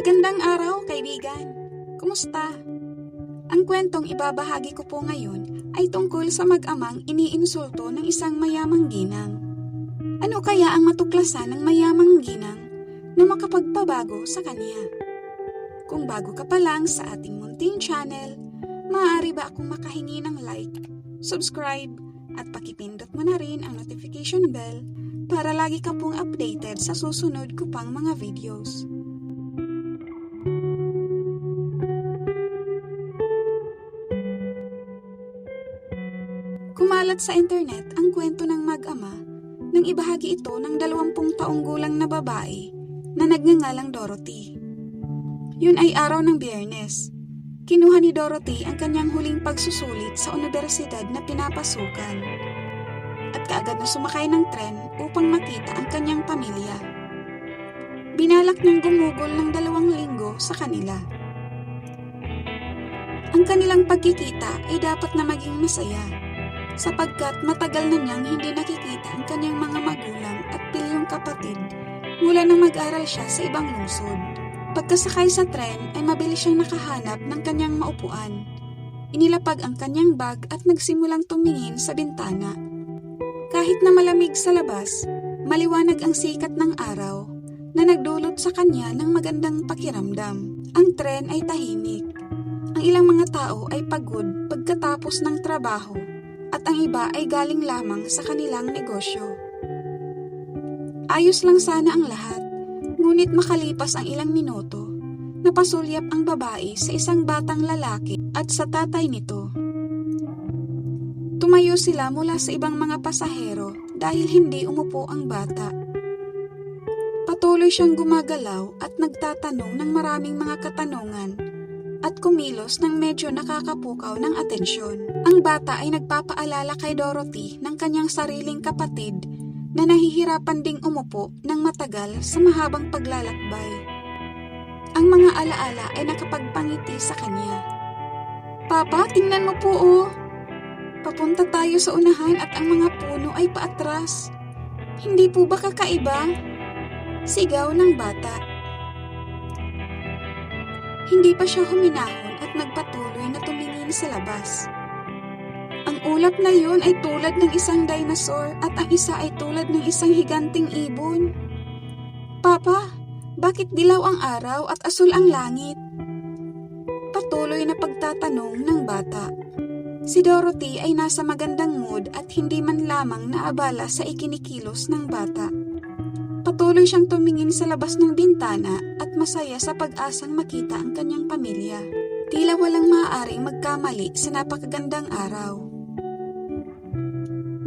Magandang araw, kaibigan. Kumusta? Ang kwentong ibabahagi ko po ngayon ay tungkol sa mag-amang iniinsulto ng isang mayamang ginang. Ano kaya ang matuklasan ng mayamang ginang na makapagpabago sa kanya? Kung bago ka pa lang sa ating munting channel, maaari ba akong makahingi ng like, subscribe, at pakipindot mo na rin ang notification bell para lagi ka pong updated sa susunod ko pang mga videos. Kumalat sa internet ang kwento ng mag-ama nang ibahagi ito ng 20 taong gulang na babae na nagngangalang Dorothy. Yun ay araw ng Biyernes. Kinuha ni Dorothy ang kanyang huling pagsusulit sa universidad na pinapasukan at kaagad na sumakay ng tren upang makita ang kanyang pamilya. Binalak niyang gumugol ng 2 linggo sa kanila. Ang kanilang pagkikita ay dapat na maging masaya sapagkat matagal na niyang hindi nakikita ang kanyang mga magulang at pilyong kapatid mula nang mag-aral siya sa ibang lungsod. Pagkasakay sa tren ay mabilis siyang nakahanap ng kanyang maupuan. Inilapag ang kanyang bag at nagsimulang tumingin sa bintana. Kahit na malamig sa labas, maliwanag ang sikat ng araw na nagdulot sa kanya ng magandang pakiramdam. Ang tren ay tahimik. Ang ilang mga tao ay pagod pagkatapos ng trabaho at ang iba ay galing lamang sa kanilang negosyo. Ayos lang sana ang lahat, ngunit makalipas ang ilang minuto, napasulyap ang babae sa isang batang lalaki at sa tatay nito. Tumayo sila mula sa ibang mga pasahero dahil hindi umupo ang bata. Patuloy siyang gumagalaw at nagtatanong ng maraming mga katanungan at kumilos ng medyo nakakapukaw ng atensyon. Ang bata ay nagpapaalala kay Dorothy ng kanyang sariling kapatid na nahihirapan ding umupo ng matagal sa mahabang paglalakbay. Ang mga alaala ay nakapagpangiti sa kanya. Papa, tingnan mo po oh! Papunta tayo sa unahan at ang mga puno ay paatras. Hindi po ba kakaiba? Sigaw ng bata. Hindi pa siya huminahon at nagpatuloy na tumingin sa labas. Ang ulap na yun ay tulad ng isang dinosaur at ang isa ay tulad ng isang higanting ibon. Papa, bakit dilaw ang araw at asul ang langit? Patuloy na pagtatanong ng bata. Si Dorothy ay nasa magandang mood at hindi man lamang naabala sa ikinikilos ng bata. Patuloy siyang tumingin sa labas ng bintana at masaya sa pag-asang makita ang kanyang pamilya. Tila walang maaaring magkamali sa napakagandang araw.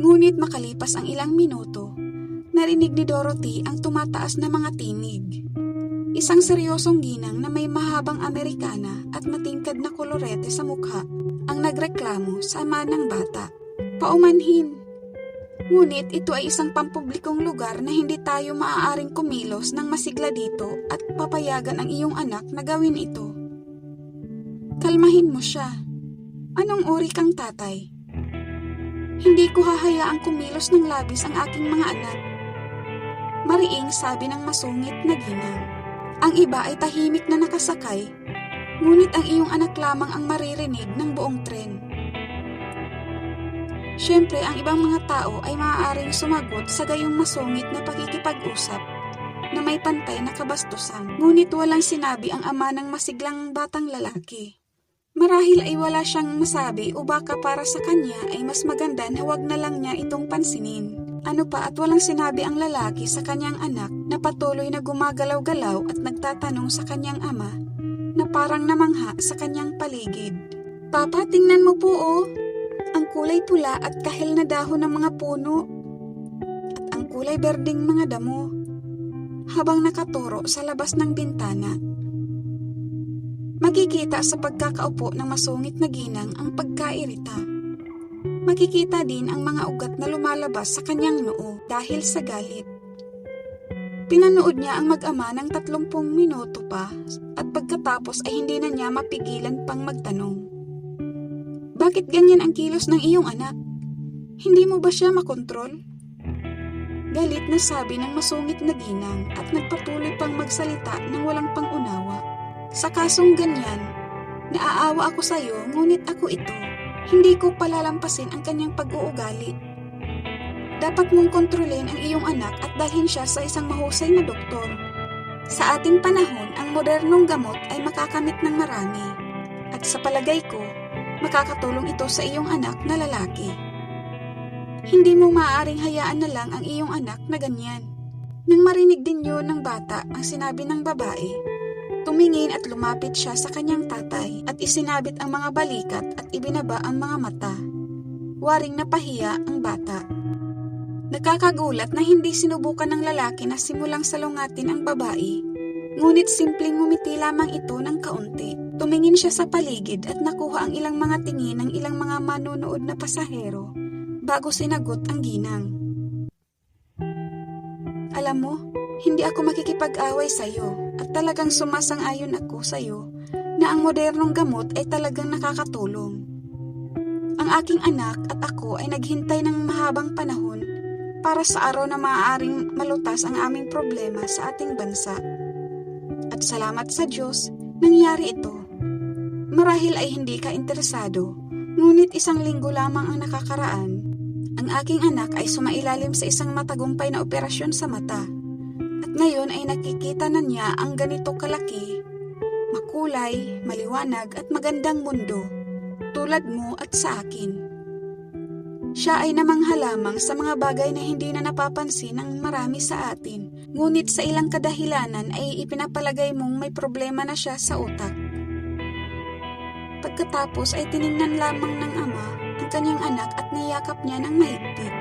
Ngunit makalipas ang ilang minuto, narinig ni Dorothy ang tumataas na mga tinig. Isang seryosong ginang na may mahabang Amerikana at matingkad na kolorete sa mukha ang nagreklamo sa ama ng bata. Paumanhin! Ngunit ito ay isang pampublikong lugar na hindi tayo maaaring kumilos ng masigla dito at papayagan ang iyong anak na gawin ito. Kalmahin mo siya. Anong uri kang tatay? Hindi ko hahayaang kumilos ng labis ang aking mga anak. Mariing sabi ng masungit na ginang. Ang iba ay tahimik na nakasakay, ngunit ang iyong anak lamang ang maririnig ng buong tren. Siyempre, ang ibang mga tao ay maaaring sumagot sa gayong masungit na pakikipag-usap na may pantay na kabastusan. Ngunit walang sinabi ang ama ng masiglang batang lalaki. Marahil ay wala siyang masabi o baka para sa kanya ay mas maganda na wag na lang niya itong pansinin. Ano pa at walang sinabi ang lalaki sa kanyang anak na patuloy na gumagalaw-galaw at nagtatanong sa kanyang ama na parang namangha sa kanyang paligid. Papa, tingnan mo po oh! Ang kulay pula at kahel na dahon ng mga puno at ang kulay berdeng mga damo habang nakaturo sa labas ng bintana. Makikita sa pagkakaupo ng masungit na ginang ang pagkairita. Makikita din ang mga ugat na lumalabas sa kanyang noo dahil sa galit. Pinanood niya ang mag-ama ng 30 minuto pa at pagkatapos ay hindi na niya mapigilan pang magtanong. Bakit ganyan ang kilos ng iyong anak? Hindi mo ba siya makontrol? Galit na sabi ng masungit na ginang at nagpatuloy pang magsalita ng walang pangunawa. Sa kasong ganyan, naaawa ako sa iyo ngunit ako ito. Hindi ko palalampasin ang kanyang pag-uugali. Dapat mong kontrolin ang iyong anak at dalhin siya sa isang mahusay na doktor. Sa ating panahon, ang modernong gamot ay makakamit ng marami. At sa palagay ko, makakatulong ito sa iyong anak na lalaki. Hindi mo maaaring hayaan na lang ang iyong anak na ganyan. Nang marinig din yun ng bata ang sinabi ng babae, tumingin at lumapit siya sa kanyang tatay at isinabit ang mga balikat at ibinaba ang mga mata. Waring napahiya ang bata. Nakakagulat na hindi sinubukan ng lalaki na simulang salungatin ang babae. Ngunit simpleng ngumiti lamang ito ng kaunti. Tumingin siya sa paligid at nakuha ang ilang mga tingin ng ilang mga manonood na pasahero bago sinagot ang ginang. Alam mo, hindi ako makikipag-away sa iyo at talagang sumasang-ayon ako sa iyo na ang modernong gamot ay talagang nakakatulong. Ang aking anak at ako ay naghintay ng mahabang panahon para sa araw na maaaring malutas ang aming problema sa ating bansa. At salamat sa Diyos, nangyari ito. Marahil ay hindi ka interesado, ngunit 1 linggo lamang ang nakakaraan. Ang aking anak ay sumailalim sa isang matagumpay na operasyon sa mata. At ngayon ay nakikita na niya ang ganito kalaki, makulay, maliwanag at magandang mundo, tulad mo at sa akin. Siya ay namangha lamang sa mga bagay na hindi na napapansin ng marami sa atin, ngunit sa ilang kadahilanan ay ipinapalagay mong may problema na siya sa utak. Pagkatapos ay tiningnan lamang ng ama ang kanyang anak at niyakap niya ng mahigpit.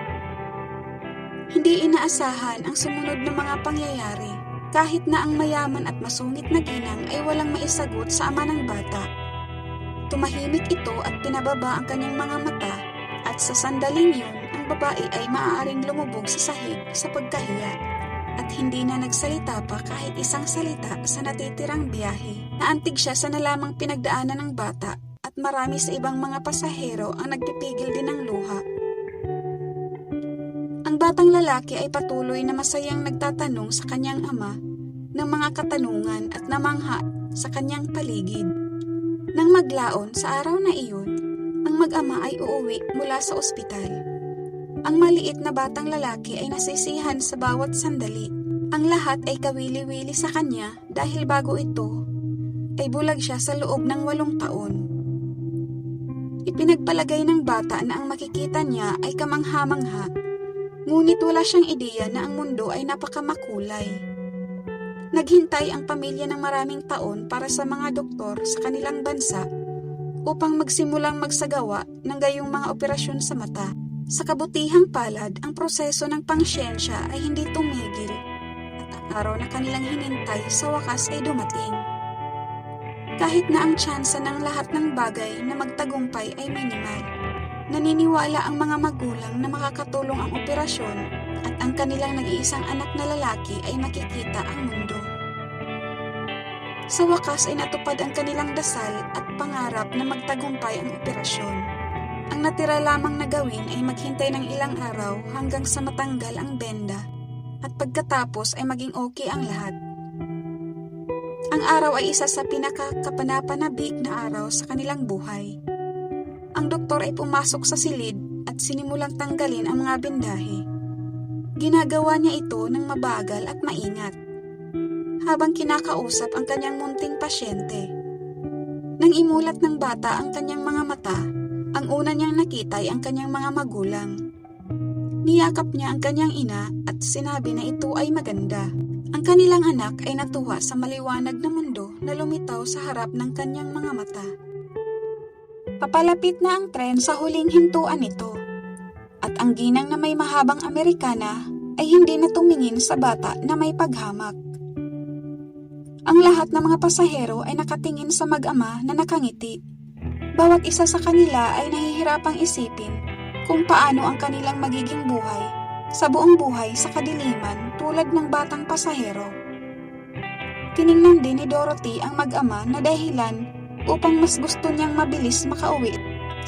Hindi inaasahan ang sumunod na mga pangyayari, kahit na ang mayaman at masungit na ginang ay walang maisagot sa ama ng bata. Tumahimik ito at pinababa ang kanyang mga mata, at sa sandaling yun, ang babae ay maaaring lumubog sa sahig sa pagkahiya at hindi na nagsalita pa kahit isang salita sa natitirang biyahe. Naantig siya sa nalamang pinagdaanan ng bata at marami sa ibang mga pasahero ang nagpipigil din ng luha. Ang batang lalaki ay patuloy na masayang nagtatanong sa kanyang ama ng mga katanungan at namangha sa kanyang paligid. Nang maglaon sa araw na iyon, ang mag-ama ay uuwi mula sa ospital. Ang maliit na batang lalaki ay nasisihan sa bawat sandali. Ang lahat ay kawili-wili sa kanya dahil bago ito ay bulag siya sa loob ng 8 taon. Ipinagpalagay ng bata na ang makikita niya ay kamangha-mangha, ngunit wala siyang ideya na ang mundo ay napakamakulay. Naghintay ang pamilya ng maraming taon para sa mga doktor sa kanilang bansa upang magsimulang magsagawa ng gayong mga operasyon sa mata. Sa kabutihang palad, ang proseso ng pangsyensya ay hindi tumigil at ang araw na kanilang hinintay sa wakas ay dumating. Kahit na ang tsansa ng lahat ng bagay na magtagumpay ay minimal, naniniwala ang mga magulang na makakatulong ang operasyon at ang kanilang nag-iisang anak na lalaki ay makikita ang mundo. Sa wakas ay natupad ang kanilang dasal at pangarap na magtagumpay ang operasyon. Ang natira lamang na gawin ay maghintay ng ilang araw hanggang sa matanggal ang benda at pagkatapos ay maging okay ang lahat. Ang araw ay isa sa pinakakapanapanabik na araw sa kanilang buhay. Ang doktor ay pumasok sa silid at sinimulang tanggalin ang mga bendahe. Ginagawa niya ito ng mabagal at maingat, habang kinakausap ang kanyang munting pasyente. Nang imulat ng bata ang kanyang mga mata, ang una niyang nakita ay ang kanyang mga magulang. Niyakap niya ang kanyang ina at sinabi na ito ay maganda. Ang kanilang anak ay natuwa sa maliwanag na mundo na lumitaw sa harap ng kanyang mga mata. Papalapit na ang tren sa huling hintuan nito, at ang ginang na may mahabang Amerikana ay hindi na tumingin sa bata na may paghamak. Ang lahat ng mga pasahero ay nakatingin sa mag-ama na nakangiti. Bawat isa sa kanila ay nahihirapang isipin kung paano ang kanilang magiging buhay sa buong buhay sa kadiliman tulad ng batang pasahero. Tiningnan din ni Dorothy ang mag-ama na dahilan upang mas gusto niyang mabilis makauwi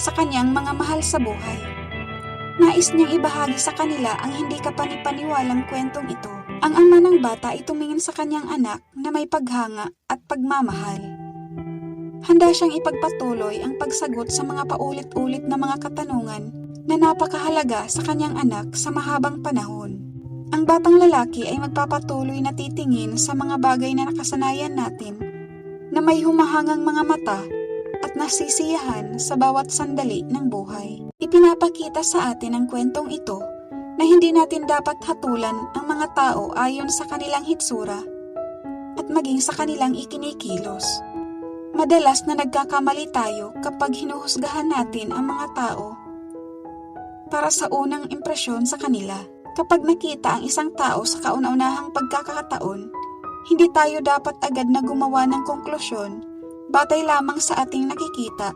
sa kanyang mga mahal sa buhay. Nais niyang ibahagi sa kanila ang hindi kapanipaniwalang kwentong ito. Ang ama ng bata ay tumingin sa kanyang anak na may paghanga at pagmamahal. Handa siyang ipagpatuloy ang pagsagot sa mga paulit-ulit na mga katanungan na napakahalaga sa kanyang anak sa mahabang panahon. Ang batang lalaki ay magpapatuloy na titingin sa mga bagay na nakasanayan natin na may humahangang mga mata at nasisiyahan sa bawat sandali ng buhay. Ipinapakita sa atin ang kwentong ito na hindi natin dapat hatulan ang mga tao ayon sa kanilang hitsura at maging sa kanilang ikinikilos. Madalas na nagkakamali tayo kapag hinuhusgahan natin ang mga tao para sa unang impresyon sa kanila. Kapag nakita ang isang tao sa kauna-unahang pagkakataon, hindi tayo dapat agad na gumawa ng konklusyon batay lamang sa ating nakikita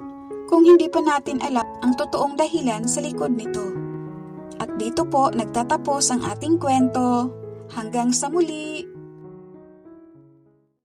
kung hindi pa natin alam ang totoong dahilan sa likod nito. At dito po nagtatapos ang ating kwento. Hanggang sa muli!